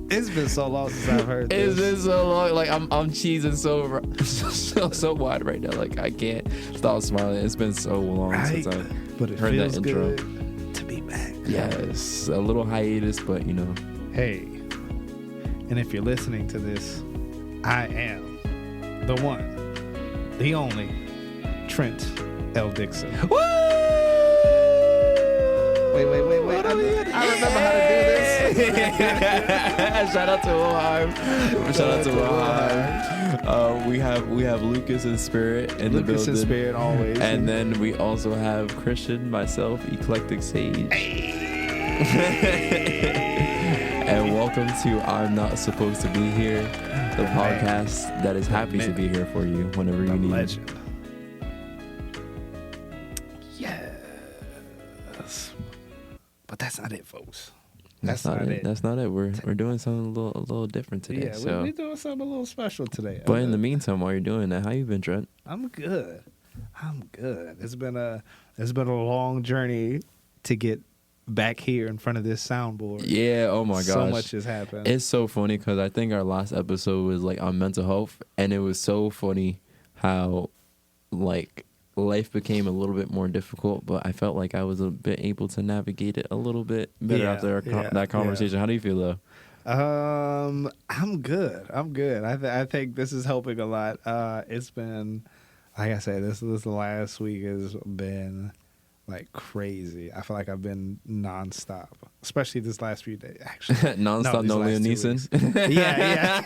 It's been so long since I've heard It's this. been so long. Like I'm cheesing so wide right now. Like I can't stop smiling. It's been so long since I But it heard that feels intro. good to be back. Yes, a little hiatus, but you know. Hey, and if you're listening to this, I am the one, the only, Trent L. Dickson. Woo! Wait. I remember how to do this. Shout out to Ohio. Shout out to Ohio. We have Lucas in spirit in the building. Lucas in spirit always. And then we also have Christian, myself, Eclectic Sage. And welcome to I'm Not Supposed to Be Here, the podcast that is happy to be here for you whenever you need. Legend. Yes. But that's not it, folks. That's not it. That's not it. We're doing something a little different today. Yeah, so. we're doing something a little special today. But in the meantime, while you're doing that, how you been, Trent? I'm good. It's been a long journey to get back here in front of this soundboard. Yeah. Oh my gosh. So much has happened. It's so funny because I think our last episode was like on mental health, and it was so funny how like life became a little bit more difficult, but I felt like I was a bit able to navigate it a little bit better after that conversation. Yeah. How do you feel though? I'm good. I think this is helping a lot. It's been, like I said, this last week has been like crazy. I feel like I've been nonstop, especially this last few days. Actually, nonstop, no Liam Neeson. Yeah.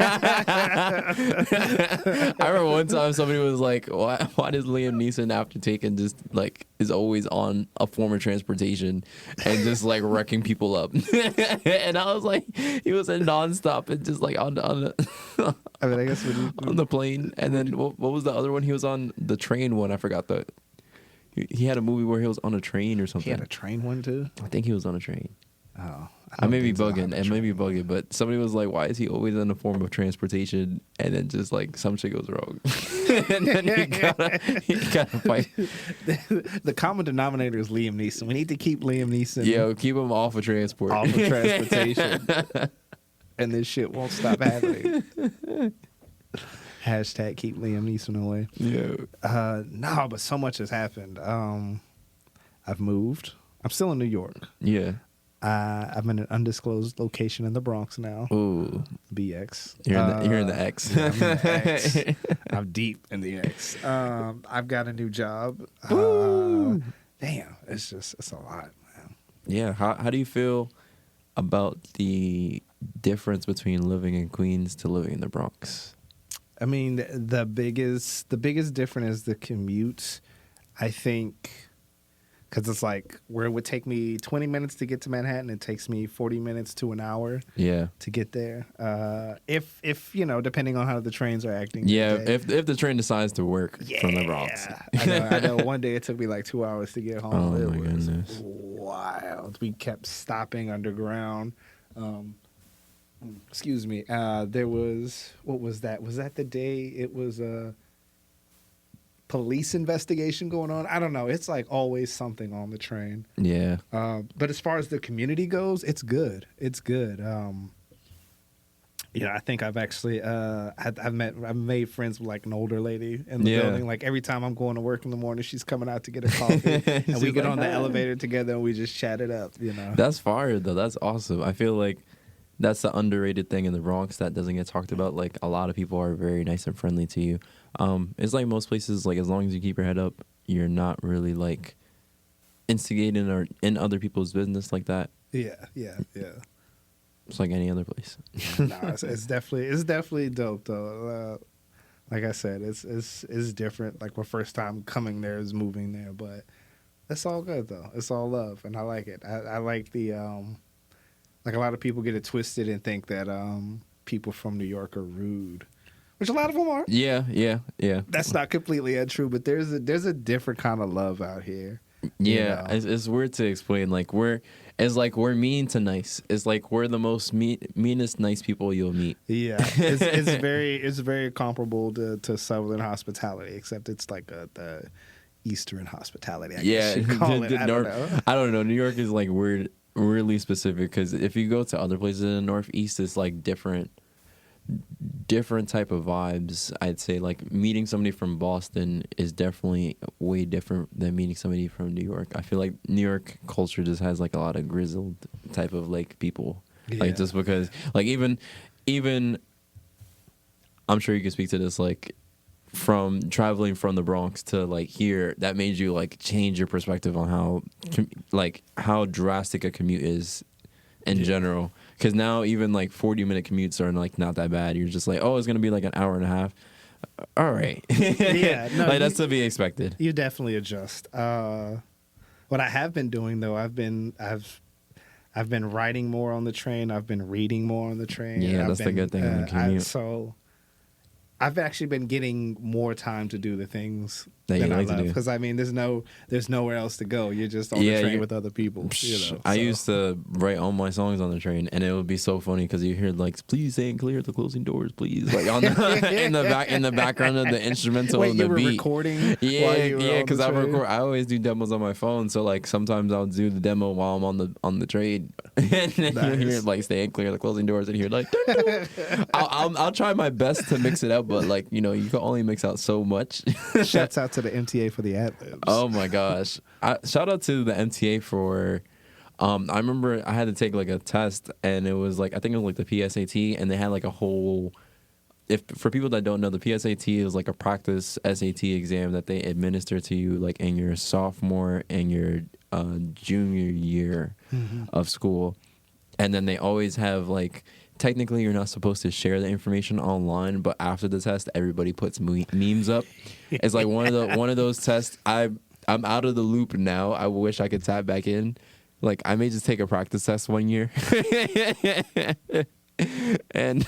I remember one time somebody was like, "Why does Liam Neeson, after taking just like is always on a form of transportation and just like wrecking people up?" And I was like, he was in nonstop and just like on the I mean, I guess on the plane. And then what was the other one? He was on the train one. I forgot the. He had a movie where he was on a train or something. He had a train one too? I think he was on a train. Oh. I may be bugging, but somebody was like, why is he always in a form of transportation? And then just like some shit goes wrong. And then he gotta fight. The common denominator is Liam Neeson. We need to keep Liam Neeson. Yo, keep him off of transport. Off of transportation. And this shit won't stop happening. Hashtag keep Liam Neeson away. Yeah. No, but so much has happened. I've moved. I'm still in New York. Yeah. I'm in an undisclosed location in the Bronx now. Ooh. BX. You're in the X. Yeah, I'm in the X. I'm deep in the X. I've got a new job. Damn, it's a lot, man. Yeah. How do you feel about the difference between living in Queens to living in the Bronx? I mean, the biggest difference is the commute, I think, because it's like where it would take me 20 minutes to get to Manhattan, it takes me 40 minutes to an hour to get there. If you know, depending on how the trains are acting. Yeah, if the train decides to work from the Bronx. I know one day it took me like 2 hours to get home. Oh, it my was goodness. wild. We kept stopping underground. Excuse me. There was, what was that? Was that the day it was a police investigation going on? I don't know. It's like always something on the train. Yeah. But as far as the community goes, it's good. It's good. You know, I think I've actually I've made friends with like an older lady in the building. Like every time I'm going to work in the morning, she's coming out to get a coffee, and we get on the elevator together and we just chat it up. You know, that's fire though. That's awesome. I feel like that's the underrated thing in the Bronx that doesn't get talked about. Like a lot of people are very nice and friendly to you. It's like most places. Like as long as you keep your head up, you're not really like instigating or in other people's business like that. Yeah. It's like any other place. No, it's definitely dope though. Like I said, it's different. Like my first time coming there is moving there, but it's all good though. It's all love, and I like it. I like the like a lot of people get it twisted and think that people from New York are rude, which a lot of them are. Yeah. That's not completely untrue, but there's a different kind of love out here. Yeah, you know? It's weird to explain. Like we're mean to nice. It's like we're the most meanest nice people you'll meet. Yeah, it's very comparable to Southern hospitality, except it's like the Eastern hospitality. I guess you call it. I don't know. New York is like weird. really specific because if you go to other places in the Northeast, it's like different type of vibes. I'd say like meeting somebody from Boston is definitely way different than meeting somebody from New York. I feel like New York culture just has like a lot of grizzled type of like people. Yeah. Like just because like even I'm sure you can speak to this like from traveling from the Bronx to like here, that made you like change your perspective on how drastic a commute is in general. Because now even like 40-minute commutes are like not that bad. You're just like, oh, it's gonna be like an hour and a half. All right, Yeah, no, like that's to be expected. You definitely adjust. What I have been doing though, I've been writing more on the train. I've been reading more on the train. Yeah, that's the good thing on the commute. So I've actually been getting more time to do the things that you like I love. to do. Because I mean, there's nowhere else to go. You're just on the train with other people. I used to write all my songs on the train, and it would be so funny because you hear like, "Please stay clear the closing doors, please." Like on the, in the background of the instrumental. Wait, and the you were beat. Recording? Yeah, because I record. I always do demos on my phone, so like sometimes I'll do the demo while I'm on the train, and then you hear like "Stay clear the closing doors," and you're like, dun, dun. I'll try my best to mix it out, but like you can only mix out so much. Shouts out to the MTA for the ad-libs. Oh my gosh! Shout out to the MTA for. I remember I had to take like a test, and it was like I think it was like the PSAT, and they had like a whole. For people that don't know, the PSAT is like a practice SAT exam that they administer to you like in your sophomore and your junior year of school, and then they always have like. Technically, you're not supposed to share the information online, but after the test, everybody puts memes up. It's like one of those tests. I'm out of the loop now. I wish I could tap back in. Like I may just take a practice test one year, and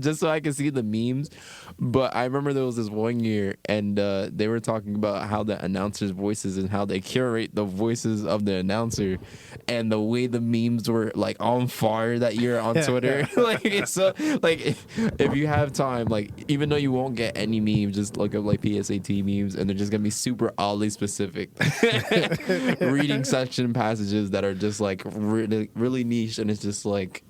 just so I can see the memes. But I remember there was this one year, and they were talking about how the announcers' voices and how they curate the voices of the announcer, and the way the memes were like on fire that year on Twitter. Like it's so like if you have time, like even though you won't get any memes, just look up like PSAT memes, and they're just gonna be super oddly specific. Reading section passages that are just like really really niche, and it's just like.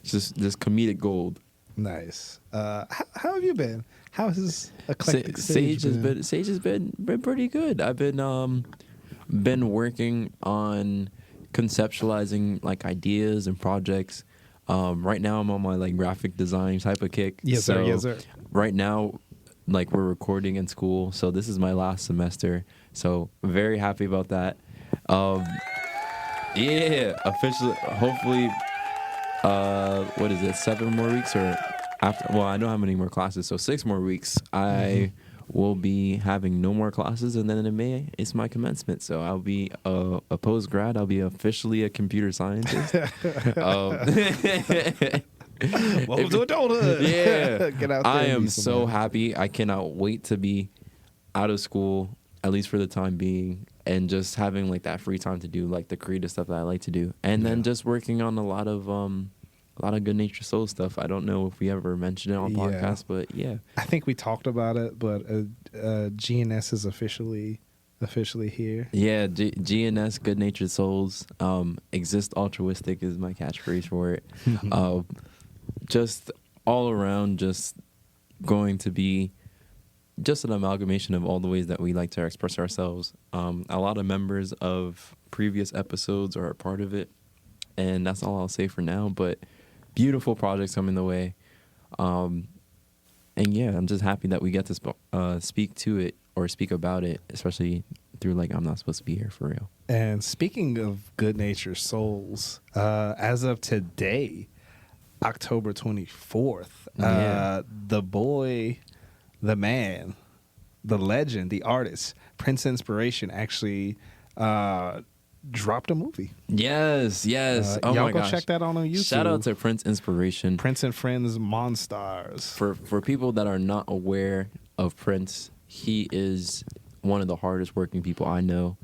Just this comedic gold. Nice. How have you been? How has Eclectic Sage been? Sage has been pretty good. I've been working on conceptualizing like ideas and projects. Right now I'm on my like graphic design type of kick. Yes, sir. Yes, sir. Right now, like we're recording in school, so this is my last semester. So very happy about that. Yeah, officially. Hopefully. What is it? 7 more weeks or after? Well, I don't have any more classes, so 6 more weeks. I will be having no more classes, and then in May it's my commencement. So I'll be a post grad. I'll be officially a computer scientist. Welcome to adulthood. Yeah, get out there. I am so happy. I cannot wait to be out of school, at least for the time being. And just having like that free time to do like the creative stuff that I like to do, and then just working on a lot of Good Nature Soul stuff. I don't know if we ever mentioned it on podcast, but yeah, I think we talked about it. But GNS is officially here. Yeah, GNS Good Natured Souls. Exist altruistic is my catchphrase for it. Just all around, just going to be. Just an amalgamation of all the ways that we like to express ourselves. A lot of members of previous episodes are a part of it, and that's all I'll say for now. But beautiful projects coming the way, and yeah, I'm just happy that we get to speak to it or speak about it, especially through like I'm not supposed to be here for real. And speaking of Good Nature Souls, as of today, October 24th, the boy. The man, the legend, the artist, Prince Inspiration actually dropped a movie. Yes. Oh y'all my go gosh. check that out on YouTube. Shout out to Prince Inspiration. Prince and Friends Monstars. For people that are not aware of Prince, he is one of the hardest working people I know,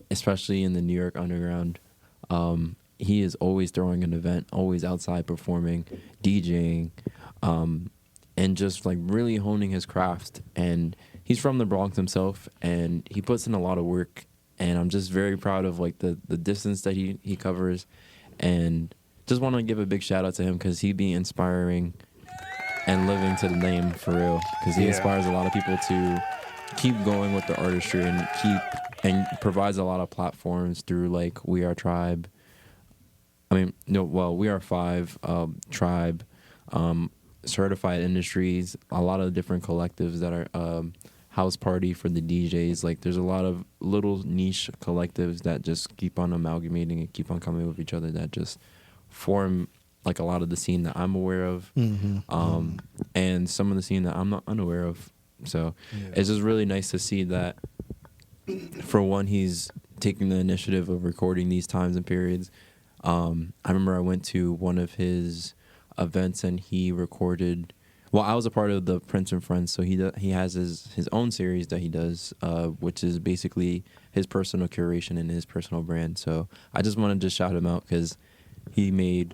especially in the New York underground. He is always throwing an event, always outside performing, DJing, and just like really honing his craft. And he's from the Bronx himself, and he puts in a lot of work. and I'm just very proud of like the distance that he covers, and just want to give a big shout out to him because he be inspiring and living to the name for real, because he inspires a lot of people to keep going with the artistry and provides a lot of platforms through like We Are Tribe. We Are Five, Tribe, Certified Industries, a lot of different collectives that are House Party for the DJs. Like there's a lot of little niche collectives that just keep on amalgamating and keep on coming with each other that just form like a lot of the scene that I'm aware of, and some of the scene that I'm not unaware of. So it's just really nice to see that, for one, he's taking the initiative of recording these times and periods. I remember I went to one of his events and he recorded. Well, I was a part of the Prince and Friends, so he has his own series that he does, which is basically his personal curation and his personal brand. So I just wanted to shout him out because he made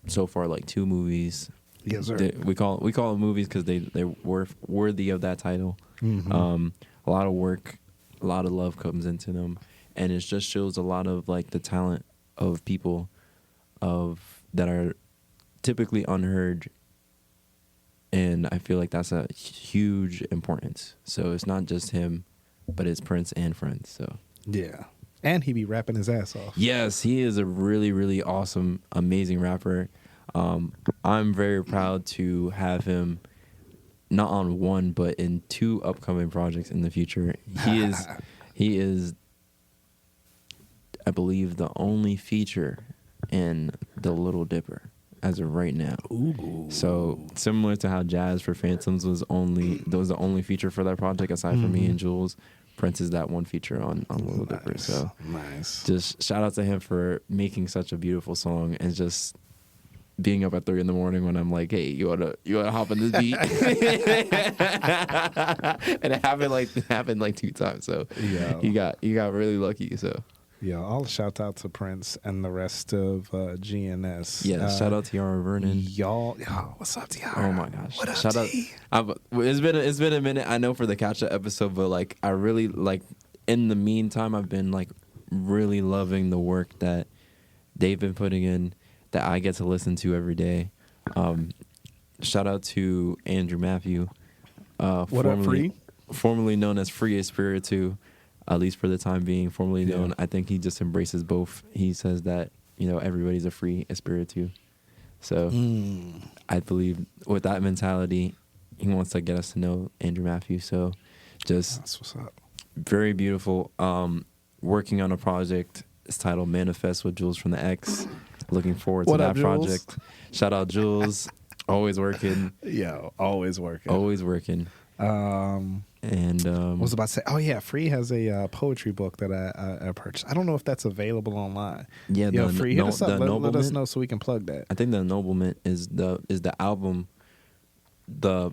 so far like 2 movies. Yes, sir. We call them movies because they were worthy of that title. A lot of work, a lot of love comes into them, and it just shows a lot of like the talent of people that are typically unheard, and I feel like that's a huge importance. So it's not just him, but it's Prince and Friends. So yeah, and he be rapping his ass off. Yes, he is a really, really awesome, amazing rapper. I'm very proud to have him not on 1, but in 2 upcoming projects in the future. He is, I believe, the only feature in The Little Dipper as of right now. Ooh. So similar to how Jazz for Phantoms was the only feature for that project aside from me and Jules. Prince is that one feature on Little Dipper. So nice. Just shout out to him for making such a beautiful song and just being up at 3 a.m. when I'm like, hey, you wanna hop on this beat? And it happened like 2 times. So you got really lucky. So yeah, I'll shout out to Prince and the rest of GNS. Yeah, shout out to Yara Vernon. Y'all, what's up, Tiara? Oh my gosh, what up, shout T? out. It's been a minute. I know for the catch up episode, but like I really like. In the meantime, I've been like really loving the work that they've been putting in, that I get to listen to every day. Shout out to Andrew Matthew, what up, Free? Formerly known as Free Espiritu, at least for the time being, formerly known. I think he just embraces both. He says that everybody's a Free Espiritu. So I believe with that mentality, he wants to get us to know Andrew Matthew. So just that's what's up. Very beautiful. Working on a project. It's titled Manifest with Jules from the X. Looking forward to that project. Shout out Jules. Always working. Yeah, always working. Always working. And I was about to say, oh yeah, Free has a poetry book that I purchased. I don't know if that's available online. Yeah, Free, hit us up. Let us know so we can plug that. I think the Ennoblement is the album, the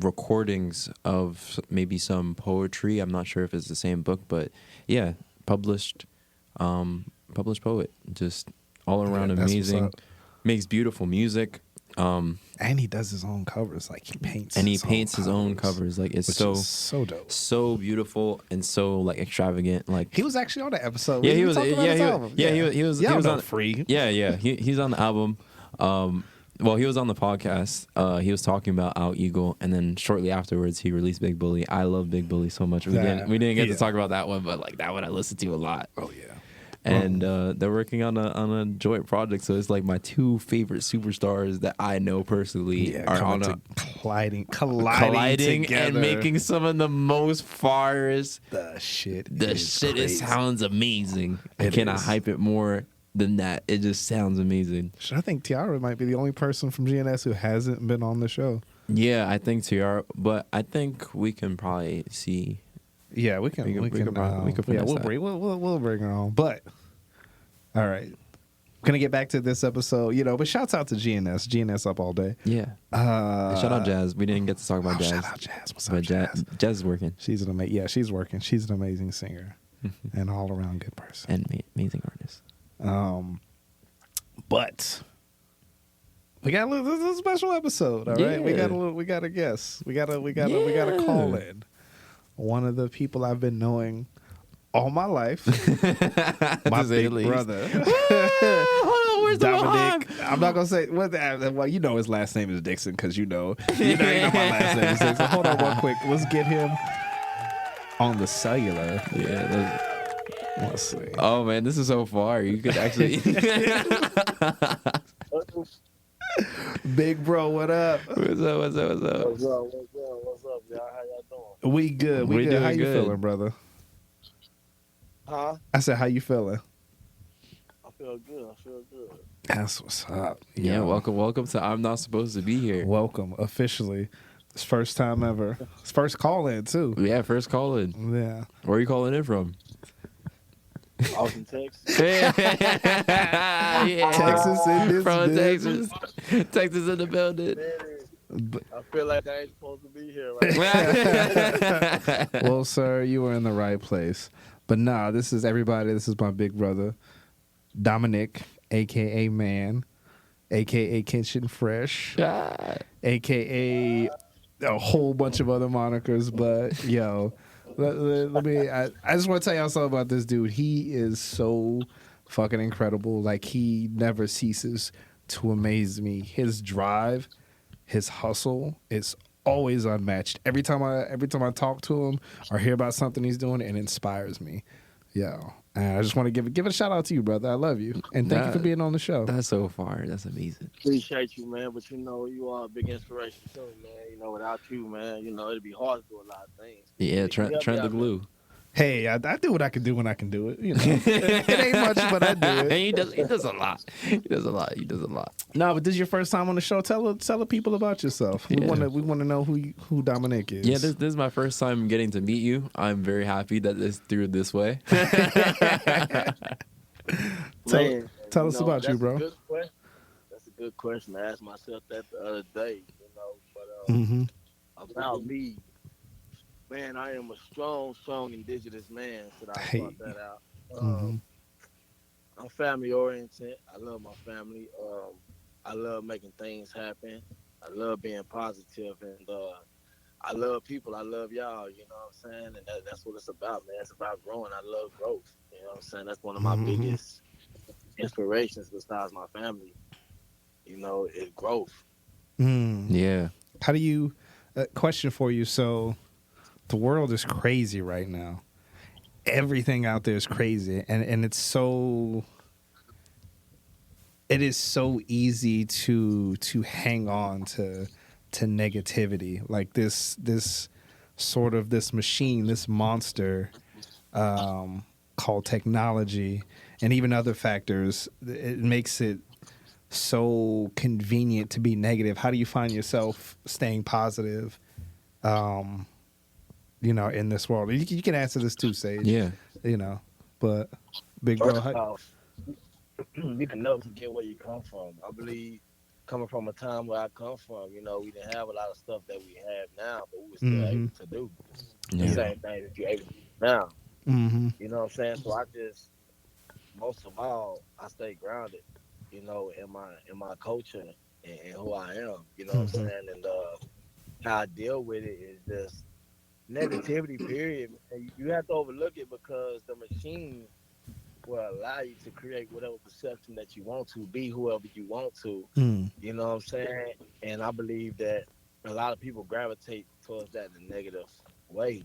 recordings of maybe some poetry. I'm not sure if it's the same book, but yeah, published poet, just all around amazing, makes beautiful music, and he does his own covers. Like he paints his own covers. Like it's so dope, so beautiful, and so like extravagant. Like he was actually on the episode. Yeah, he was on Free. He's on the album. Well, he was on the podcast. He was talking about Out Eagle, and then shortly afterwards, he released Big Bully. I love Big Bully so much. We didn't get to talk about that one, but like that one I listened to a lot. Oh yeah. And they're working on a joint project, so it's like my 2 favorite superstars that I know personally are on colliding together. And making some of the most fires. The shit It sounds amazing. I cannot hype it more than that. It just sounds amazing. I think Tiara might be the only person from GNS who hasn't been on the show. Yeah, I think Tiara, but I think we can probably see. Yeah, we can. We'll bring her on. But all right, gonna get back to this episode. But shouts out to GNS. GNS up all day. Yeah. Shout out Jazz. We didn't get to talk about Jazz. Shout out Jazz. What's up, Jazz? Jazz is working. She's working. She's an amazing singer and all around good person and amazing artist. But we got a special episode. All right, we got a guest. We got a call in. One of the people I've been knowing all my life. My To say the big least. brother. Hold on, where's the Dominic. Mohawk? I'm not gonna say what. Well, you know his last name is Dickson because you know my last name is Dickson. Hold on, one quick. Let's get him on the cellular. Yeah. Let's see. Oh man, this is so far. You could actually. Big bro, what up? What's up? What's up, y'all? How y'all doing? We good. We We good. doing How you good. feeling, brother? Huh? I said, how you feeling? I feel good. That's what's up. Yeah, Yo. welcome to I'm Not Supposed to Be Here. Welcome officially. It's first time ever. It's first call in too. Yeah, first call in. Yeah. Where are you calling in from? Austin, Texas. Yeah. Texas in this From business. Texas. Texas in the building. I feel like I ain't supposed to be here right now. Well, sir, you were in the right place. But nah, this is everybody. This is my big brother, Dominic, aka Man, aka Kitchen Fresh, God. aka a whole bunch of other monikers. But yo, let me. I just want to tell y'all something about this dude. He is so fucking incredible. Like he never ceases to amaze me. His drive, his hustle is always unmatched. Every time I talk to him or hear about something he's doing, it inspires me. Yo, and I just want to give it a shout out to you, brother. I love you, and thank you for being on the show. That's so far. That's amazing. Appreciate you, man. But you are a big inspiration too, man. Without you, man, it'd be hard to do a lot of things. Yeah, Trent the Yeah. glue. Hey, I do what I can do when I can do it. It ain't much, but I do it. he does a lot. He does a lot. No, but this is your first time on the show. Tell the people about yourself. We Yeah. want to know who Dominic is. Yeah, this is my first time getting to meet you. I'm very happy that this through this way. Tell us about you, bro. That's a good question. I asked myself that the other day. But Mm-hmm. about me. Man, I am a strong indigenous man. Should I Hey. start that out? Mhm. I'm family oriented. I love my family. I love making things happen. I love being positive, and I love people. I love y'all. You know what I'm saying? And that's what it's about, man. It's about growing. I love growth. You know what I'm saying? That's one of my Mhm. biggest inspirations besides my family. Is growth. Mm. Yeah. How do you? Question for you. So, the world is crazy right now. Everything out there is crazy, and it is so easy to hang on to negativity, like this sort of this machine, this monster called technology, and even other factors. It makes it so convenient to be negative. How do you find yourself staying positive? In this world, you can answer this too, Sage. Yeah. But big bro, First off, you can never forget where you come from. I believe coming from a time where I come from, we didn't have a lot of stuff that we have now, but we were still able to do the Yeah. same thing that you're able to do now. mm-hmm. You know what I'm saying? So I just, most of all, I stay grounded, in my culture and who I am. You know what I'm saying? And how I deal with it is just negativity, period. And you have to overlook it because the machine will allow you to create whatever perception that you want to, be whoever you want to. You know what I'm saying? And I believe that a lot of people gravitate towards that in a negative way.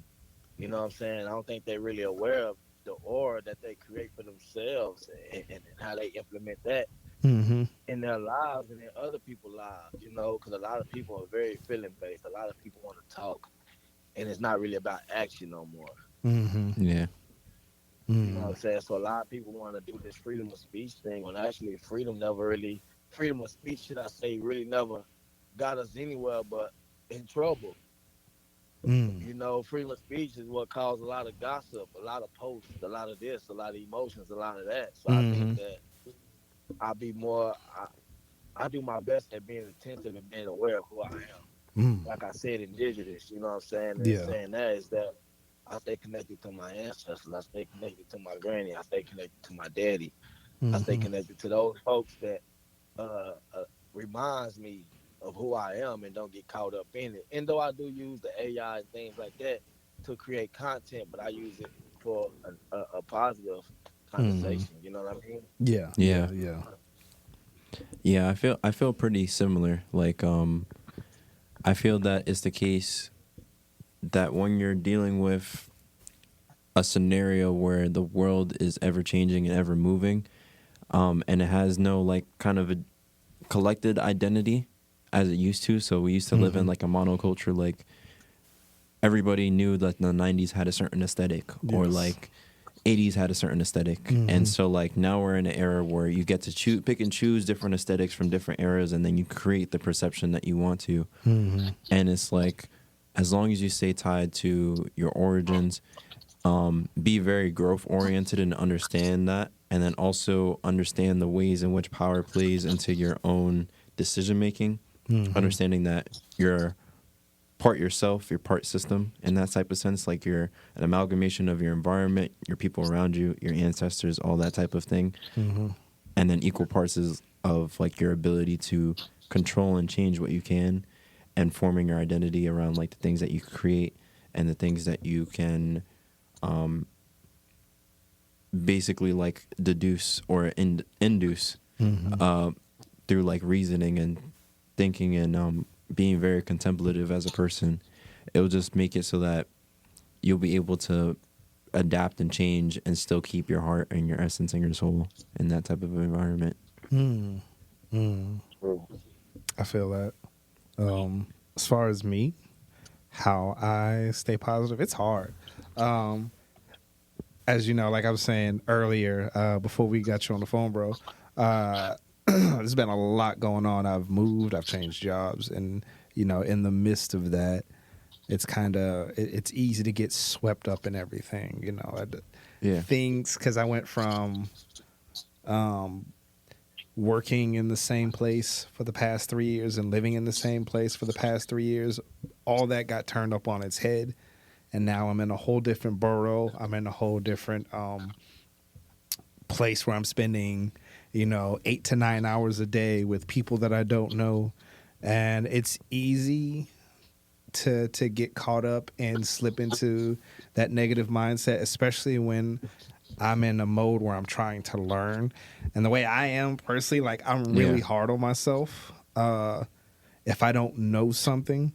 You know what I'm saying? I don't think they're really aware of the aura that they create for themselves and how they implement that Mm-hmm. in their lives and in other people's lives, because a lot of people are very feeling based. A lot of people want to talk, and it's not really about action no more. Mm-hmm. Yeah. You know what I'm saying? So a lot of people want to do this freedom of speech thing when actually freedom of speech, should I say, really never got us anywhere but in trouble. Freedom of speech is what caused a lot of gossip, a lot of posts, a lot of this, a lot of emotions, a lot of that. So I think that I do my best at being attentive and being aware of who I am. Like I said, indigenous, you know what I'm saying? And saying that is that I stay connected to my ancestors. I stay connected to my granny. I stay connected to my daddy. I stay connected to those folks that reminds me of who I am and don't get caught up in it. And though I do use the AI and things like that to create content, but I use it for a positive conversation. You know what I mean? Yeah. Yeah. Yeah. Yeah, I feel pretty similar. Like I feel that it's the case that when you're dealing with a scenario where the world is ever changing and ever moving, and it has no like kind of a collected identity as it used to. So we used to live in like a monoculture, like everybody knew that the 90s had a certain aesthetic or Yes. like 80s had a certain aesthetic. And so like now we're in an era where you get to pick and choose different aesthetics from different eras, and then you create the perception that you want to. And it's like, as long as you stay tied to your origins, be very growth oriented and understand that, and then also understand the ways in which power plays into your own decision making, understanding that you're part yourself, you're part system in that type of sense, like you're an amalgamation of your environment, your people around you, your ancestors, all that type of thing. And then equal parts is of like your ability to control and change what you can, and forming your identity around like the things that you create and the things that you can basically like deduce or induce through like reasoning and thinking and being very contemplative as a person. It'll just make it so that you'll be able to adapt and change and still keep your heart and your essence and your soul in that type of environment. I feel that. As far as me, how I stay positive, it's hard. As you know, like I was saying earlier, before we got you on the phone, bro, there's been a lot going on. I've moved, I've changed jobs, and you know, in the midst of that, it's kind of it's easy to get swept up in everything. You know, things, because I went from working in the same place for the past 3 years and living in the same place for the past 3 years. All that got turned up on its head, and now I'm in a whole different borough. I'm in a whole different place where I'm spending, 8 to 9 hours a day with people that I don't know, and it's easy to get caught up and slip into that negative mindset, especially when I'm in a mode where I'm trying to learn. And the way I am personally, like, I'm really hard on myself. If I don't know something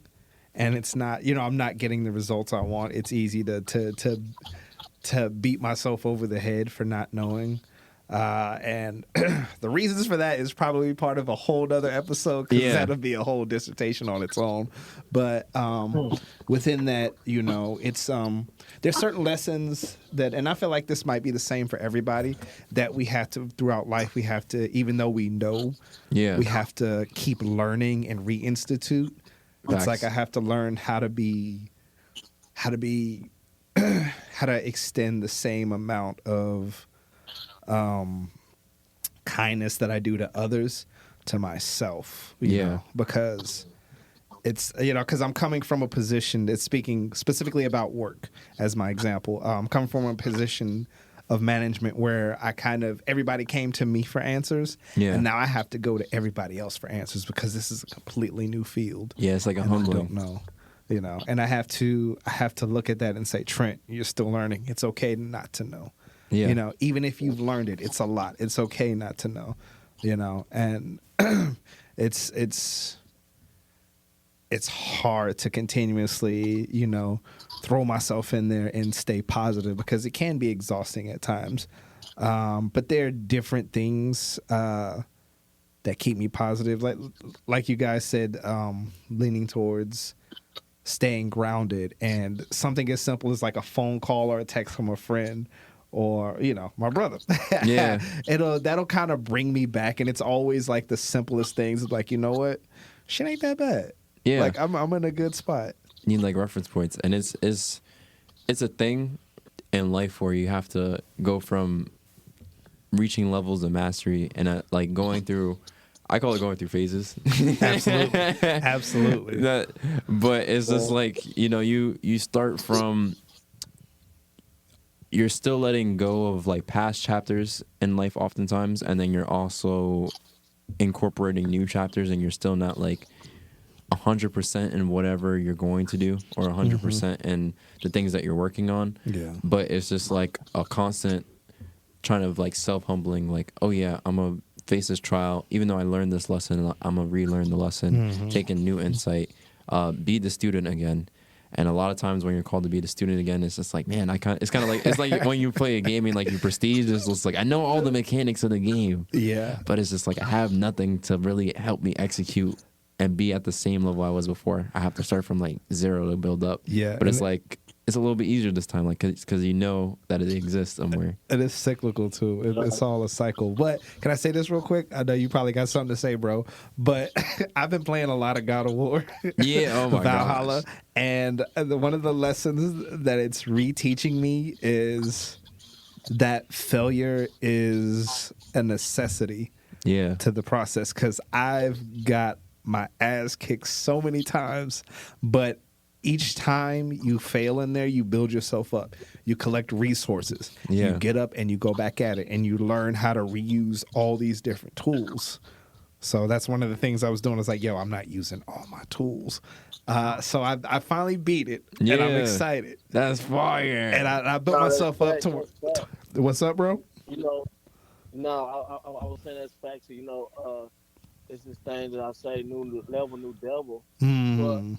and it's not, I'm not getting the results I want, it's easy to beat myself over the head for not knowing. And the reasons for that is probably part of a whole other episode, because that'll be a whole dissertation on its own. But within that, it's there's certain lessons that, and I feel like this might be the same for everybody, that we have to, throughout life, we have to, even though we know, we have to keep learning and reinstitute. It's like I have to learn how to extend the same amount of kindness that I do to others to myself, you know, because it's, because I'm coming from a position that's, speaking specifically about work as my example, I'm coming from a position of management where everybody came to me for answers, and now I have to go to everybody else for answers because this is a completely new field. Yeah, it's like a humbling. humbling. I don't know, and I have to look at that and say, Trent, you're still learning. It's okay not to know. Yeah. Even if you've learned it, it's a lot. It's okay not to know, and it's hard to continuously, throw myself in there and stay positive, because it can be exhausting at times. But there are different things that keep me positive. Like you guys said, leaning towards staying grounded, and something as simple as like a phone call or a text from a friend, or my brother. That'll kind of bring me back, and it's always like the simplest things. It's like, you know what, shit ain't that bad. Like I'm in a good spot. You need like reference points, and it's a thing in life where you have to go from reaching levels of mastery and like going through, I call it going through phases. Absolutely. But it's just like, you start from, you're still letting go of like past chapters in life oftentimes, and then you're also incorporating new chapters, and you're still not like 100% in whatever you're going to do or 100% in the things that you're working on. Yeah. But it's just like a constant trying to like self-humbling, like, oh yeah, I'm gonna face this trial. Even though I learned this lesson, I'm gonna relearn the lesson, take in new insight, be the student again. And a lot of times when you're called to be the student again, it's just like, man, it's kind of like, it's like when you play a game and like your prestige is just like, I know all the mechanics of the game. Yeah. But it's just like, I have nothing to really help me execute and be at the same level I was before. I have to start from like zero to build up. Yeah. But it's like, it's a little bit easier this time, like, because you know that it exists somewhere. It is cyclical too. It's all a cycle. But can I say this real quick? I know you probably got something to say, bro. But I've been playing a lot of God of War. Yeah, oh my Valhalla. gosh. And one of the lessons that it's reteaching me is that failure is a necessity Yeah. to the process. Because I've got my ass kicked so many times, but each time you fail in there, you build yourself up. You collect resources. Yeah. You get up and you go back at it, and you learn how to reuse all these different tools. So that's one of the things I was doing. Is like, yo, I'm not using all my tools. So I finally beat it, and I'm Yeah. excited. That's fire. And I built myself up to. What's up, bro? You know, no, I was saying that's facts. You know, it's this thing that I say, new level, new devil. Mm.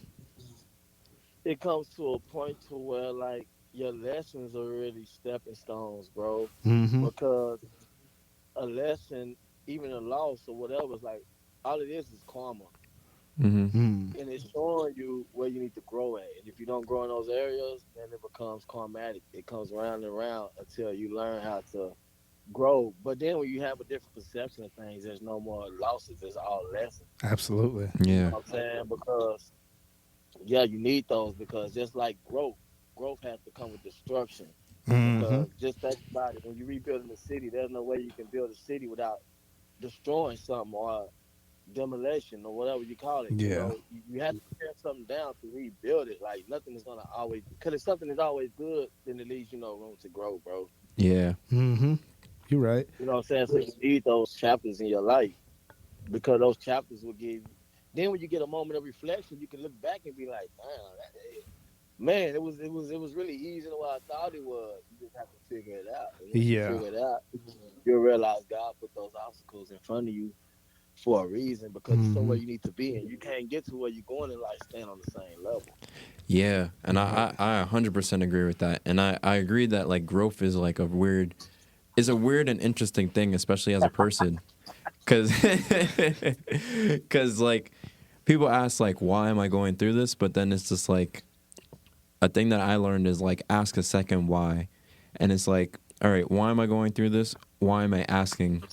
It comes to a point to where like your lessons are really stepping stones, bro. Mm-hmm. Because a lesson, even a loss or whatever, is like all it is karma, Mm-hmm. and it's showing you where you need to grow at. And if you don't grow in those areas, then it becomes karmatic. It comes round and round until you learn how to grow. But then when you have a different perception of things, there's no more losses. It's all lessons. Absolutely. Yeah. You know what I'm saying? Because yeah, you need those, because just like growth has to come with destruction. Mm-hmm. Because just think about it, when you're rebuilding the city, there's no way you can build a city without destroying something or demolition or whatever you call it. Yeah. You know, you have to tear something down to rebuild it. Like nothing is gonna always, because if something is always good, then it leaves you no room to grow, bro. Yeah. Mm-hmm. You're right. You know what I'm saying? So you need those chapters in your life, because those chapters will give. Then when you get a moment of reflection, you can look back and be like, man, it was really easy than what I thought it was. You just have to figure it out. And once Yeah. you figure it out, you'll realize God put those obstacles in front of you for a reason, because it's somewhere you need to be, and you can't get to where you're going in life staying on the same level. Yeah. And I 100% agree with that. And I agree that like growth is like a weird and interesting thing, especially as a person. Because like people ask like, why am I going through this? But then it's just like a thing that I learned is like, ask a second why. And it's like, all right, why am I going through this? Why am I asking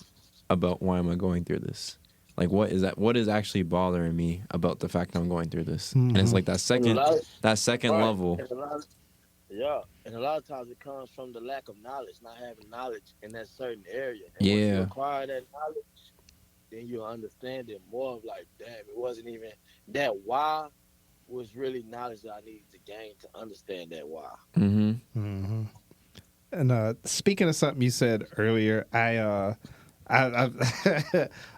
about why am I going through this? Like, what is that? What is actually bothering me about the fact that I'm going through this? And it's like that second level. And a lot of times it comes from the lack of knowledge, not having knowledge in that certain area. And once you acquire that knowledge, then you'll understand it more of like, damn, it wasn't even that why was really knowledge that I needed to gain to understand that why. Mm-hmm. Mm-hmm. And speaking of something you said earlier, I kind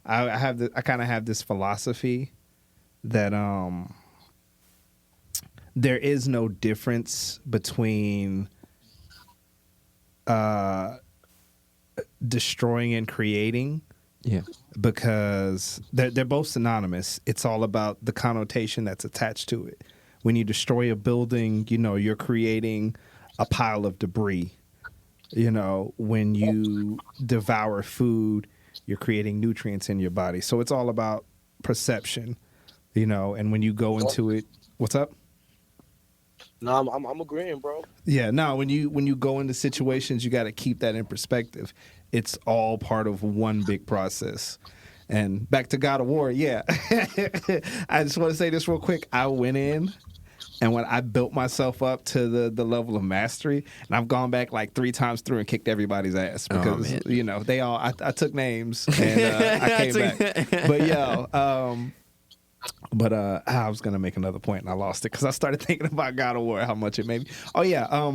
of have this philosophy that there is no difference between destroying and creating. Yeah. Because they're both synonymous. It's all about the connotation that's attached to it. When you destroy a building, you know, you're creating a pile of debris. You know, when you devour food, you're creating nutrients in your body. So it's all about perception, you know, and when you go into it, what's up? No, I'm agreeing, bro. Yeah, no, when you go into situations, you got to keep that in perspective. It's all part of one big process. And back to God of War, yeah. I just want to say this real quick. I went in, and when I built myself up to the level of mastery, and I've gone back like 3 times through and kicked everybody's ass because you know they all. I took names and I came back. But I was gonna make another point and I lost it because I started thinking about God of War, how much it made me. Oh yeah.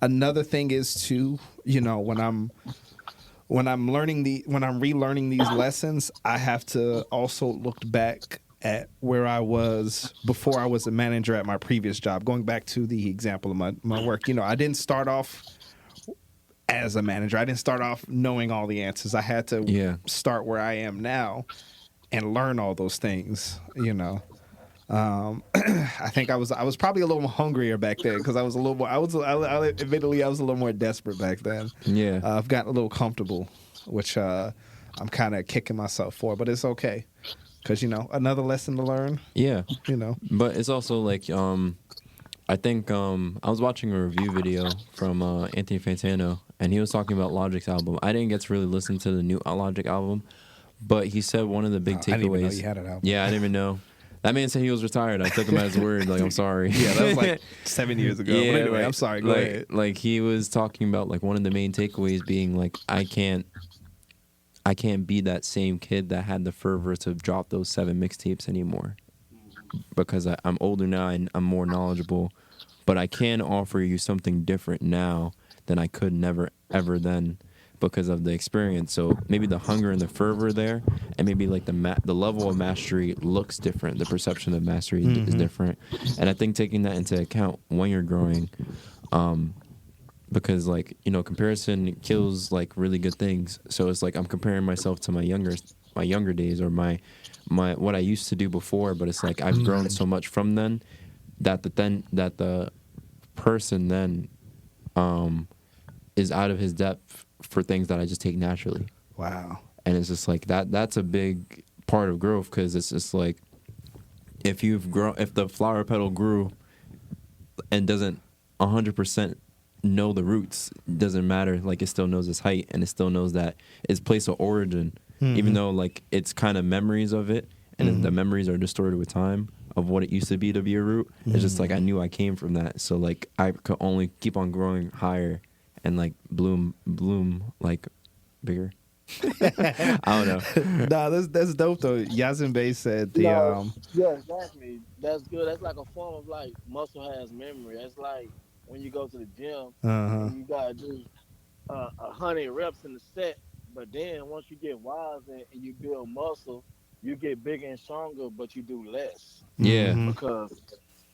Another thing is too, you know, when I'm relearning these lessons, I have to also look back at where I was before I was a manager at my previous job. Going back to the example of my work, you know, I didn't start off as a manager. I didn't start off knowing all the answers. I had to start where I am now and learn all those things, you know. I think I was probably a little more hungrier back then because I was a little more. Admittedly, I was a little more desperate back then. Yeah, I've gotten a little comfortable, which I'm kind of kicking myself for, but it's okay because, you know, another lesson to learn. Yeah, you know. But it's also like I think I was watching a review video from Anthony Fantano, and he was talking about Logic's album. I didn't get to really listen to the new Logic album, but he said one of the big takeaways. I didn't even know you had an album. Yeah, I didn't even know. That man said he was retired. I took him at his word. Like, I'm sorry. Yeah, that was like 7 years ago. Yeah, but anyway, like, I'm sorry. Go ahead. Like he was talking about like one of the main takeaways being like I can't be that same kid that had the fervor to drop those 7 mixtapes anymore because I'm older now and I'm more knowledgeable, but I can offer you something different now than I could never ever then because of the experience. So maybe the hunger and the fervor there, and maybe like the level of mastery looks different. The perception of mastery is different, and I think taking that into account when you're growing, because like, you know, comparison kills like really good things. So it's like I'm comparing myself to my younger days or my what I used to do before, but it's like I've grown so much from then that the person then is out of his depth for things that I just take naturally. Wow. And it's just like that's a big part of growth, because it's just like if the flower petal grew and doesn't 100% know the roots, it doesn't matter. Like, it still knows its height and it still knows that its place of origin, even though like it's kind of memories of it, and the memories are distorted with time of what it used to be a root. It's just like I knew I came from that, so like I could only keep on growing higher and like bloom like bigger. I don't know. Nah, that's dope though. Yazin Bey said the yeah, exactly. That's good. That's like a form of like muscle has memory. That's like when you go to the gym, and you gotta do 100 reps in the set, but then once you get wise and you build muscle, you get bigger and stronger, but you do less. Yeah. Because,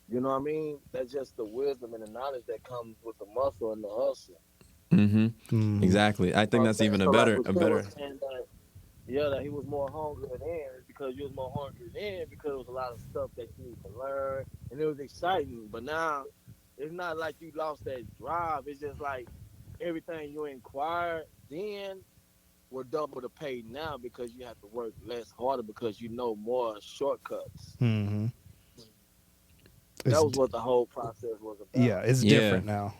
you know what I mean? That's just the wisdom and the knowledge that comes with the muscle and the hustle. Exactly. I think that's even a better. That he was more hungry then because you was more hungry then because there was a lot of stuff that you need to learn, and it was exciting. But now it's not like you lost that drive. It's just like everything you inquired then will double the pay now because you have to work less harder because you know more shortcuts. That was what the whole process was about. Yeah, it's different now.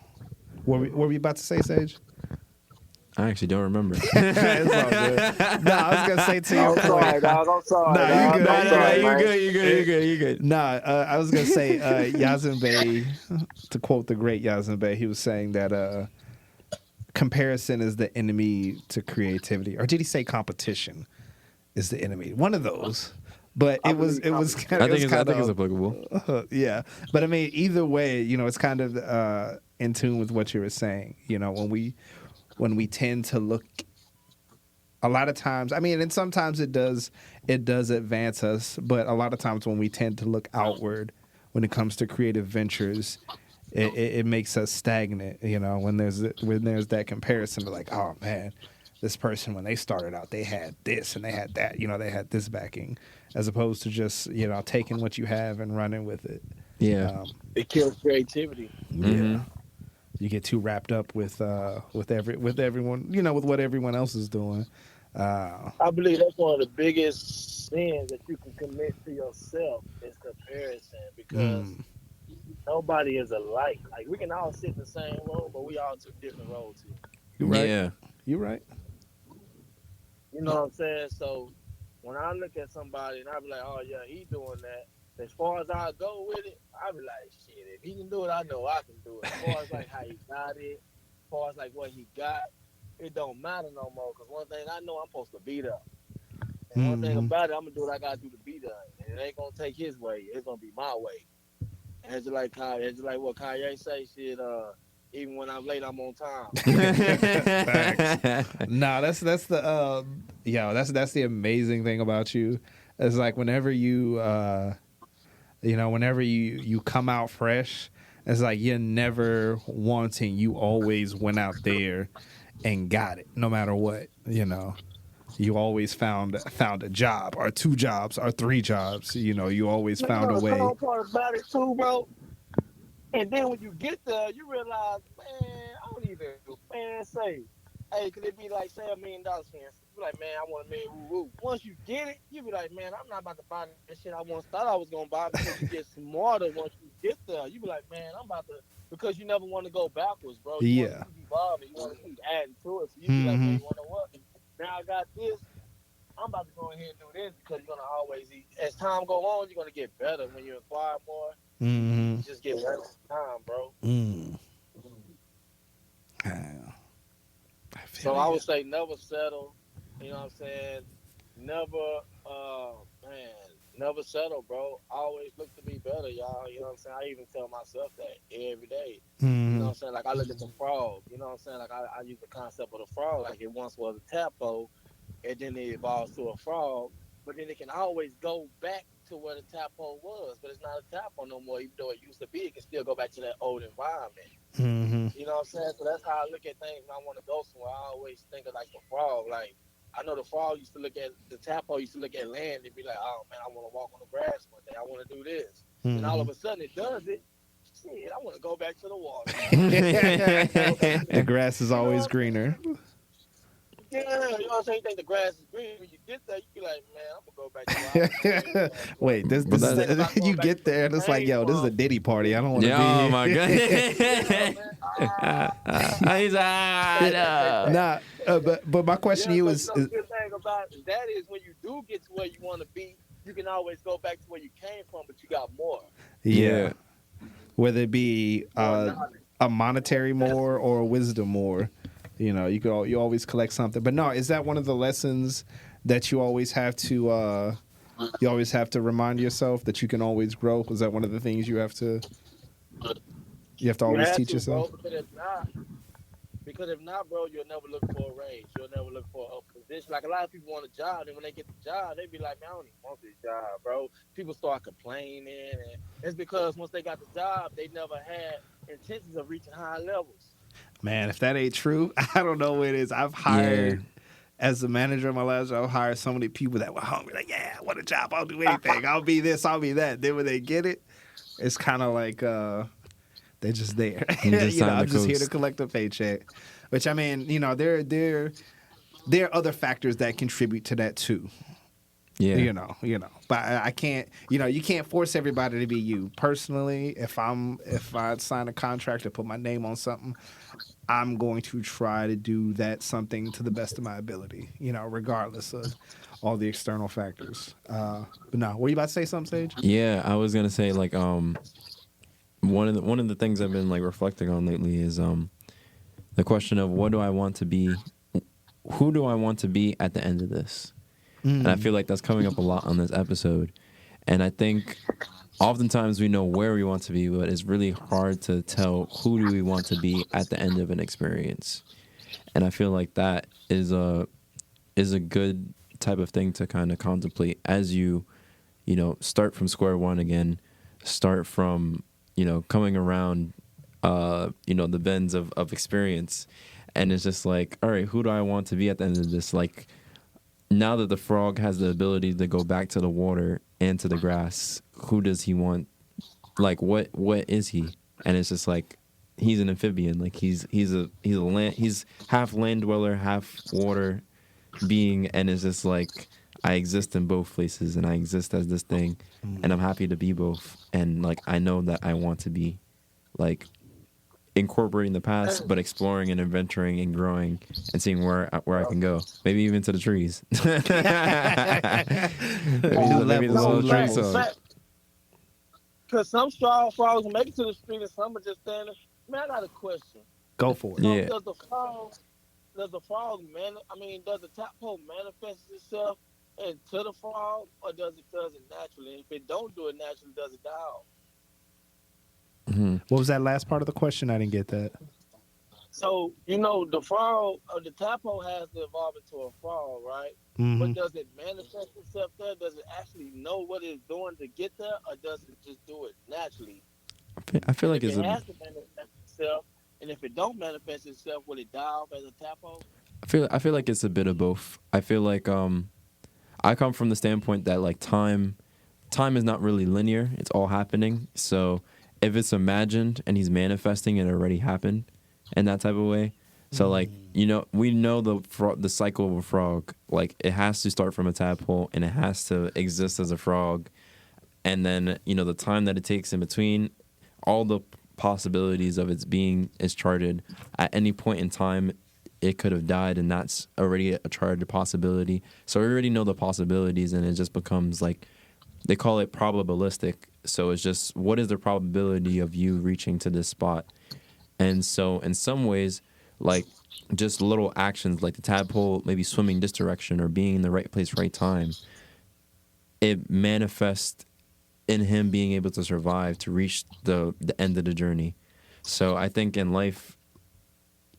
What were we about to say, Sage? I actually don't remember. It's all good. No, I was gonna say to your point. Sorry, dog. I'm sorry. Nah, You good. Nah, I was gonna say Yazin Bey, to quote the great Yazin Bey, he was saying that comparison is the enemy to creativity, or did he say competition is the enemy? One of those. But it was kind of. I think it's applicable. Yeah, but I mean, either way, you know, it's kind of in tune with what you were saying. You know, when we tend to look, a lot of times, I mean, and sometimes it does advance us, but a lot of times when we tend to look outward when it comes to creative ventures, it makes us stagnant. You know, when there's that comparison to like, oh man, this person when they started out they had this and they had that. You know, they had this backing, as opposed to just, you know, taking what you have and running with it. Yeah, it kills creativity. Yeah. You get too wrapped up with everyone, you know, with what everyone else is doing. I believe that's one of the biggest sins that you can commit to yourself is comparison, because nobody is alike. Like, we can all sit in the same room, but we all took different roads here. You're right. Yeah, you're right. You know what I'm saying? So when I look at somebody and I be like, oh yeah, he doing that. As far as I go with it, I be like, shit, if he can do it, I know I can do it. As far as like how he got it, as far as like what he got, it don't matter no more. Because one thing I know, I'm supposed to be there. And one thing about it, I'm going to do what I got to do to be there. And it ain't going to take his way. It's going to be my way. And it's just like what Kanye say, shit, even when I'm late, I'm on time. Nah, that's the amazing thing about you. It's like whenever you, whenever you come out fresh, it's like you're never wanting. You always went out there and got it, no matter what. You always found a job, or 2 jobs, or 3 jobs. You always Man, you found know a the way. cold part about it too, bro. And then when you get there, you realize, man, I don't even, man, say, hey, could it be like, say, $1 million chance? You be like, man, I want a million, woo woo. Once you get it, you be like, man, I'm not about to buy that shit I once thought I was gonna buy, because you get smarter once you get there. You be like, man, I'm about to, because you never want to go backwards, bro. You want to Yeah. keep evolving. You want to keep adding to it. So you be like, man, Hmm. you want to know what? Now I got this. I'm about to go ahead and do this, because you're gonna always eat. As time go on, you're gonna get better when you acquire more. Hmm. You just get better with time, bro. Mm. I So feel I you. would say never settle. You know what I'm saying? Never, man, never settle, bro. Always look to be better, y'all. You know what I'm saying? I even tell myself that every day. You know Hmm. what I'm saying? Like I look at the frog. You know what I'm saying? Like I use the concept of the frog. Like it once was a tadpole, and then it evolves to a frog. But then it can always go back to where the tadpole was. But it's not a tadpole no more, even though it used to be. It can still go back to that old environment. Hmm. You know what I'm saying? So that's how I look at things when I want to go somewhere. I always think of like the frog. Like I know the frog used to look at the tadpole used to look at land and be like, oh man, I want to walk on the grass one day. I want to do this. Then all Hmm. of a sudden it does it. Shit, I want to go back to the water. The grass is You know always what I'm greener. saying? Yeah, you know what I'm saying? You think the grass is green. When you get there, you be like, man, I'm going to go back to where I was going anyway. Wait, this But this You is that, think about the, going you back to get where there you and it's like, came yo, this is a from, Diddy and party. I then don't you want to yeah, be oh here. my god. yeah, man. He's Nah, but my question Yeah, to you because you is, know the good thing about that is when you do get to where you want to be, you can always go back to where you came from, but you got more, yeah, yeah. whether it be more knowledge. a monetary That's more or a wisdom more, you always collect something. But no, is that one of the lessons that you always have to remind yourself that you can always grow? Was that one of the things you have to you always had teach to, yourself? bro. Because if not, bro, you'll never look for a raise. You'll never look for a position. Like a lot of people want a job, and when they get the job, they be like, "Man, I don't even want this job, bro." People start complaining, and it's because once they got the job, they never had intentions of reaching high levels. Man, if that ain't true, I don't know what it is. I've Yeah. hired, as a manager of my last job, I've hired so many people that were hungry. Like, yeah, I want a job. I'll do anything. I'll be this. I'll be that. Then when they get it, it's kind of like they're just there. You just signed the I'm just here to coast. collect a paycheck. Which I mean, there are other factors that contribute to that too. Yeah. But I can't, you can't force everybody to be you. Personally, if I sign a contract to put my name on something, I'm going to try to do that something to the best of my ability, regardless of all the external factors. But no, were you about to say something, Sage? Yeah, I was gonna say like one of the things I've been like reflecting on lately is the question of what do I want to be, who do I want to be at the end of this? And I feel like that's coming up a lot on this episode. And I think oftentimes we know where we want to be, but it's really hard to tell who do we want to be at the end of an experience. And I feel like that is a good type of thing to kind of contemplate as you start from square one again, start from, coming around, the bends of experience. And it's just like, all right, who do I want to be at the end of this? Like, now that the frog has the ability to go back to the water and to the grass, who does he want? Like, what is he? And it's just like, he's an amphibian. Like, he's half land dweller, half water being, and it's just like, I exist in both places, and I exist as this thing, and I'm happy to be both. And like, I know that I want to be like incorporating the past, but exploring and adventuring and growing and seeing where I can go. Maybe even to the trees. maybe New maybe this levels, little new tree levels. song. Because some strong frogs will make it to the street, and some are just standing. Man, I got a question. Go for it. So Yeah. does the tadpole manifest itself into the frog, or does it naturally? And if it don't do it naturally, does it die off? Mhm. What was that last part of the question? I didn't get that. So the frog, the tadpole has to evolve into a frog, right? Hmm. But does it manifest itself there? Does it actually know what it's doing to get there, or does it just do it naturally? I feel And like if it's it a. has to manifest itself, and if it don't manifest itself, will it die off as a tadpole? I feel like it's a bit of both. I feel like I come from the standpoint that like time is not really linear. It's all happening. So if it's imagined and he's manifesting, it already happened in that type of way. So like we know the cycle of a frog. Like it has to start from a tadpole and it has to exist as a frog, and then the time that it takes in between, all the possibilities of its being is charted. At any point in time, it could have died, and that's already a charted possibility. So we already know the possibilities, and it just becomes like they call it probabilistic. So it's just what is the probability of you reaching to this spot? And so in some ways, like just little actions like the tadpole maybe swimming this direction or being in the right place, right time, it manifests in him being able to survive to reach the end of the journey. So I think in life,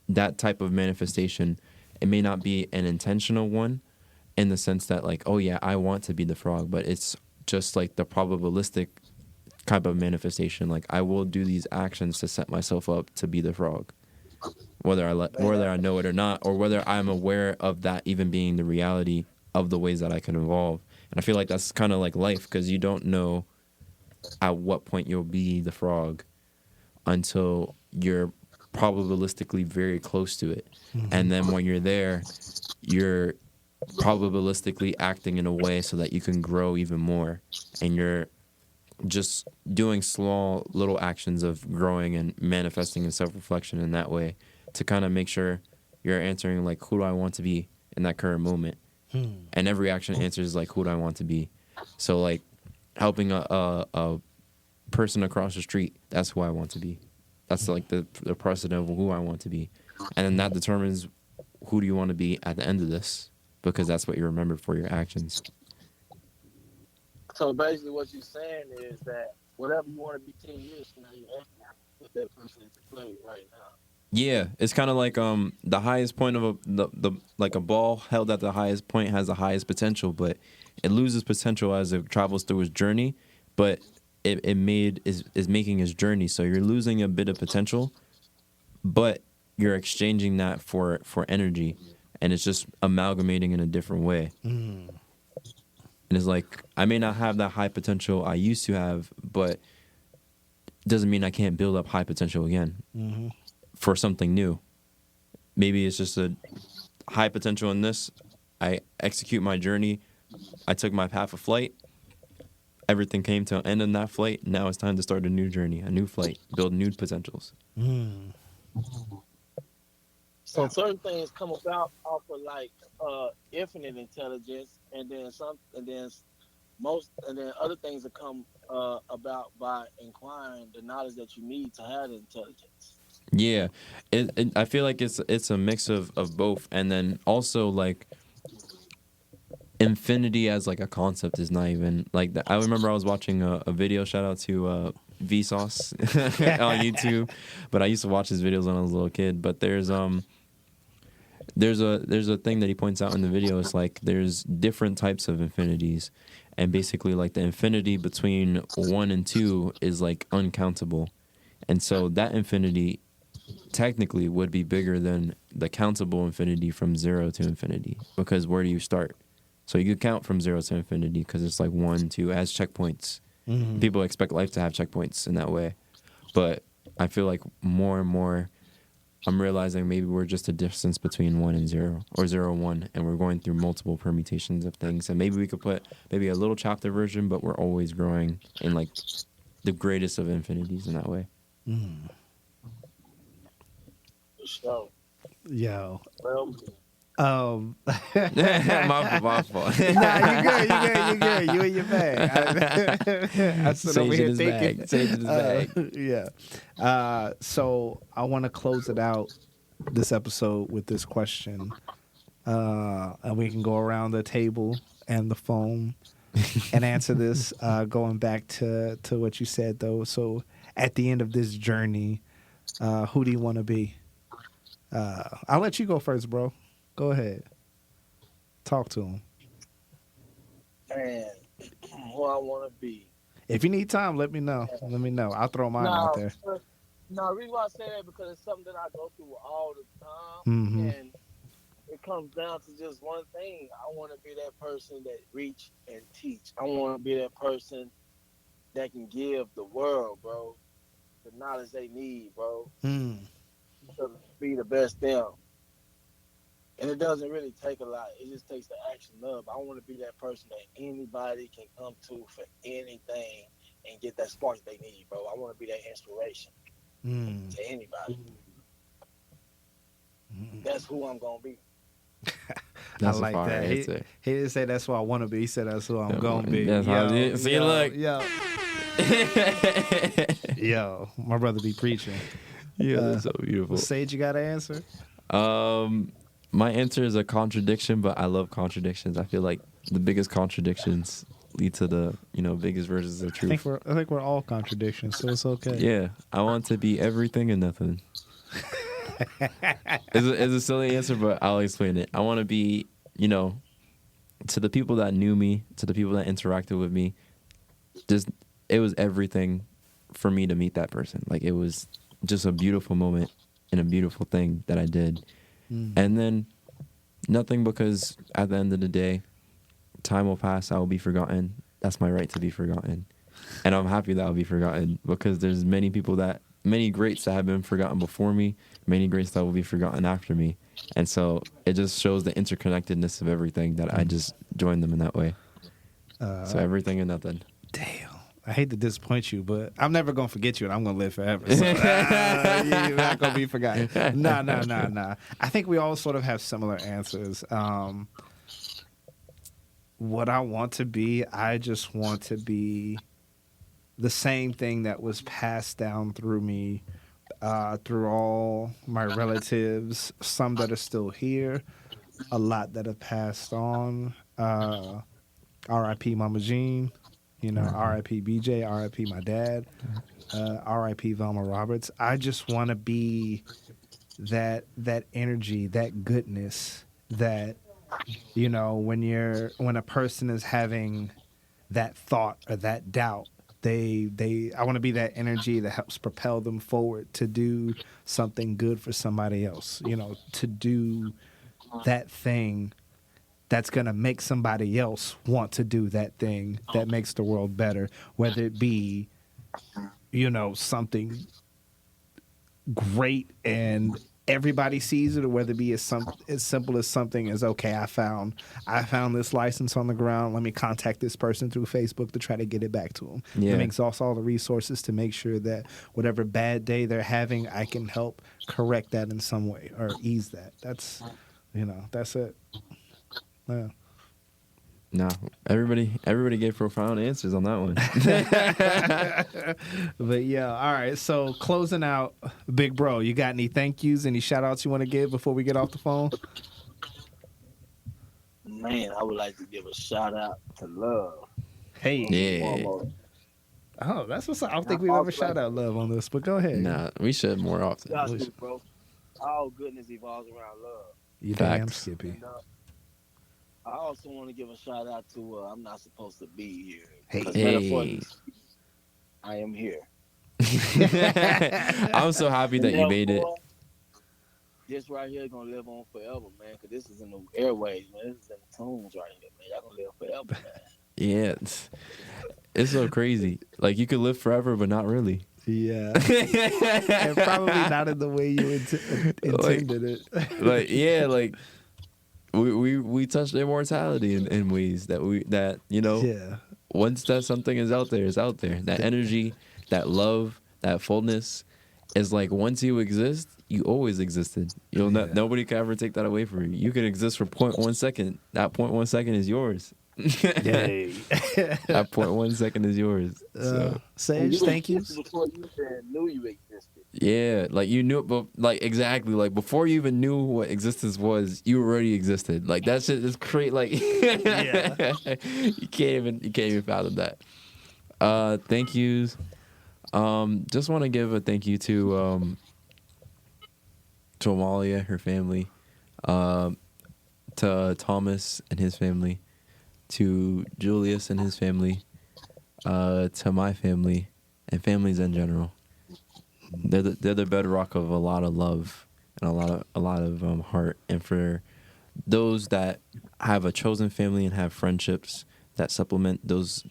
that type of manifestation, it may not be an intentional one in the sense that like, oh yeah, I want to be the frog, but it's just like the probabilistic type of manifestation. Like I will do these actions to set myself up to be the frog, Man, whether I know it or not, or whether I'm aware of that even being the reality of the ways that I can evolve. And I feel like that's kind of like life because you don't know at what point you'll be the frog until you're probabilistically very close to it. And then when you're there, you're probabilistically acting in a way so that you can grow even more. And you're just doing small little actions of growing and manifesting and self-reflection in that way to kind of make sure you're answering like, who do I want to be in that current moment? And every action answers like, who do I want to be? So like helping a person across the street, that's who I want to be. That's like the precedent of who I want to be. And then that determines who do you want to be at the end of this, because that's what you remember for your actions. so basically, what you're saying is that whatever you want to be 10 years from now, you actually have to put that person into play right now. Yeah, it's kind of like the highest point of the like a ball held at the highest point has the highest potential, but it loses potential as it travels through its journey. But is making its journey, so you're losing a bit of potential, but you're exchanging that for energy, and it's just amalgamating in a different way. And it's like I may not have that high potential I used to have, but doesn't mean I can't build up high potential again for something new. Maybe it's just a high potential in this. I execute my journey. I took my path of flight. Everything came to an end in that flight. Now it's time to start a new journey, a new flight, build new potentials. So certain things come about off of like infinite intelligence, and then and then other things that come about by inquiring the knowledge that you need to have the intelligence. Yeah, I feel like it's a mix of both, and then also like infinity as like a concept is not even like that. I remember I was watching a video. Shout out to Vsauce on YouTube, but I used to watch his videos when I was a little kid. But there's a thing that he points out in the video. It's like there's different types of infinities, and basically like the infinity between 1 and 2 is like uncountable, and so that infinity technically would be bigger than the countable infinity from 0 to infinity, because where do you start? So you could count from 0 to infinity because it's like 1, 2 as checkpoints. People expect life to have checkpoints in that way, but I feel like more and more I'm realizing maybe we're just a distance between 1 and 0, or 0 and 1, and we're going through multiple permutations of things. And maybe we could put maybe a little chapter version, but we're always growing in like the greatest of infinities in that way. So, Yo. well, my fault. Nah, you good. You in your bag. I stood over Sage in here his thinking. bag. Sage in his bag. Yeah. So I want to close it out this episode with this question, and we can go around the table and the phone and answer this. Going back to what you said though. So at the end of this journey, who do you want to be? I'll let you go first, bro. Go ahead. Talk to him. Man, who I want to be. If you need time, let me know. Let me know. I'll throw mine out Now, there. now, the reason why I say that because it's something that I go through all the Mm-hmm. time, and it comes down to just one thing. I want to be that person that reach and teach. I want to be that person that can give the world, bro, the knowledge they need, bro, Mm. to be the best them. And it doesn't really take a lot. It just takes the action of. I want to be that person that anybody can come to for anything and get that spark they need, bro. I want to be that inspiration Mm. to anybody. Mm. That's who I'm gonna be. That's I a like fire that. answer. He didn't say that's who I want to be. He said that's who I'm gonna be. That's how it- see, look. Yo, my brother be preaching. Yeah, that's so beautiful. Sage, you got an answer? My answer is a contradiction, but I love contradictions. I feel like the biggest contradictions lead to the biggest versions of truth. I think we're all contradictions, so it's okay. Yeah, I want to be everything and nothing. It's a silly answer, but I'll explain it. I want to be, to the people that knew me, to the people that interacted with me, just it was everything for me to meet that person. Like it was just a beautiful moment and a beautiful thing that I did. And then nothing, because at the end of the day, time will pass. I will be forgotten. That's my right to be forgotten. And I'm happy that I'll be forgotten because there's many greats that have been forgotten before me, many greats that will be forgotten after me. And so it just shows the interconnectedness of everything that I just joined them in that way. So everything and nothing. Damn. I hate to disappoint you, but I'm never gonna forget you, and I'm gonna live forever. So, you're not gonna be forgotten. Nah. I think we all sort of have similar answers. What I want to be, I just want to be the same thing that was passed down through me, through all my relatives. Some that are still here, a lot that have passed on. R.I.P. Mama Jean. R.I.P. BJ, R.I.P. my dad, R.I.P. Velma Roberts. I just want to be that energy, that goodness, that when a person is having that thought or that doubt, I want to be that energy that helps propel them forward to do something good for somebody else. To do that thing that's going to make somebody else want to do that thing that makes the world better, whether it be, something great and everybody sees it, or whether it be as simple as something as, okay, I found this license on the ground. Let me contact this person through Facebook to try to get it back to them. Yeah. Let me exhaust all the resources to make sure that whatever bad day they're having, I can help correct that in some way or ease that. That's it. Yeah. No, everybody gave profound answers on that one. But yeah, all right. So closing out, big bro, you got any thank yous, any shout outs you want to give before we get off the phone? Man, I would like to give a shout out to Love. Hey. Yeah. Oh, that's what's up. I don't think we've ever shout out Love on this, but go ahead. Nah, we should more often. Gustin, bro. All goodness evolves around love. You Facts. damn Skippy. And, I also want to give a shout out to I'm not supposed to be here. Hey. 'Cause metaphorically, I am here. I'm so happy that you made it. This right here is gonna live on forever, man. Cause this is in the airways, man. This is in the tunes right here, man. Y'all gonna live forever, man. Yeah, it's so crazy. Like you could live forever, but not really. Yeah. And probably not in the way you intended it. Like we touched immortality in ways that Yeah. once that something is out there, it's out there. That energy, that love, that fullness is like once you exist, you always existed. Nobody can ever take that away from you. You can exist for 0.1 second. That 0.1 second is yours. Yay. That 0.1 second is yours. So. Sage, thank you. Before you even knew you existed. Yeah, like you knew, but like exactly, like before you even knew what existence was, you already existed. Like that shit is crazy. Like, Yeah. you can't even fathom that. Thank yous. Just want to give a thank you to to Amalia, her family, to Thomas and his family, to Julius and his family, to my family, and families in general. They're the bedrock of a lot of love and a lot of heart. And for those that have a chosen family and have friendships that supplement those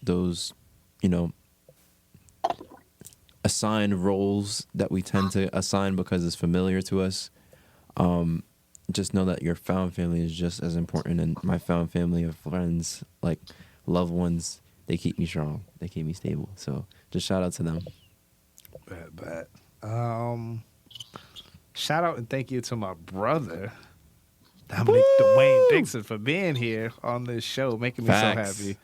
assigned roles that we tend to assign because it's familiar to us, just know that your found family is just as important. And my found family of friends, like loved ones, they keep me strong. They keep me stable. So just shout out to them. Bet. Shout out and thank you to my brother, Dominic Dwayne Dickson, for being here on this show, making me Facts. so happy.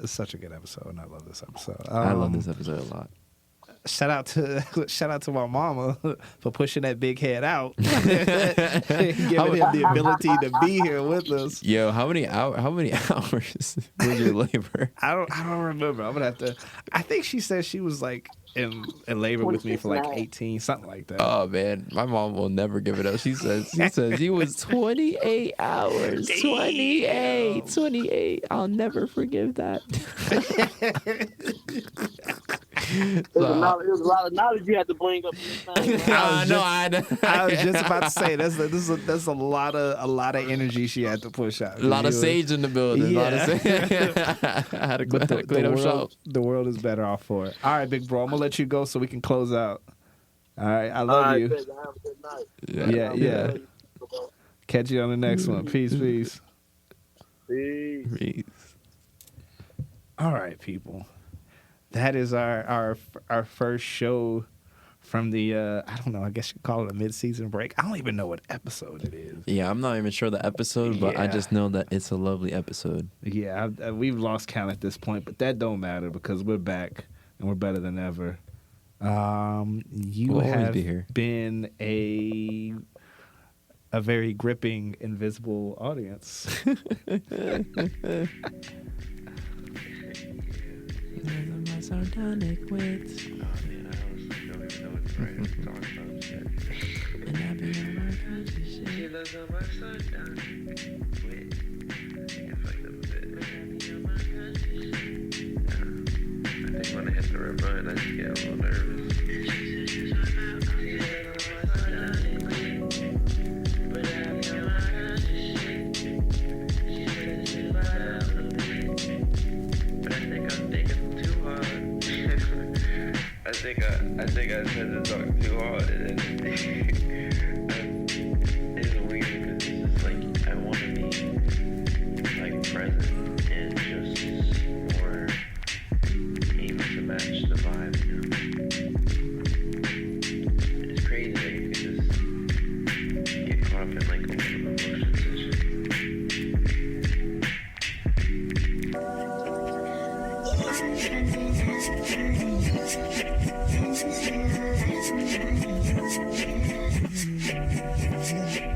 It's such a good episode, and I love this episode. I love this episode a lot. Shout out to my mama for pushing that big head out, giving him the ability to be here with us. Yo, how many hours was your labor? I don't remember. I'm gonna have to. I think she said she was like in labor with me for like 18, something like that. Oh man, my mom will never give it up. She says he was 28 hours. 28. I'll never forgive that. There's a lot of knowledge you had to bring up. I was just about to say that's a lot of energy she had to push out. A lot of sage in the building. Yeah. A lot of sage. I had to clean up shop. The world is better off for it. All right, big bro, I'm gonna let you go so we can close out. All right, I love you. Have a good night. Yeah. Catch you on the next one. Peace. Peace. All right, people. That is our first show from the I don't know, I guess you could call it a mid-season break. I don't even know what episode it is. Yeah, I'm not even sure the episode, but I just know that it's a lovely episode. Yeah, we've lost count at this point, but that don't matter because we're back and we're better than ever. You We'll always have be here. been a very gripping, invisible audience. Sardonic wits. I don't even know what's right. I'm talking about shit. And I be on my country shit. She lives on my sardonic wit. I think I fucked up a bit. I think when I hit the red button, I just get a little nervous. But I think I'm thinking too hard. I think I said to talk too hard, and it's weird because it's just like I want to be like present and just more able to match the vibe, you know. It's crazy that you can just get caught up in like a lot of emotions and shit. Thank you.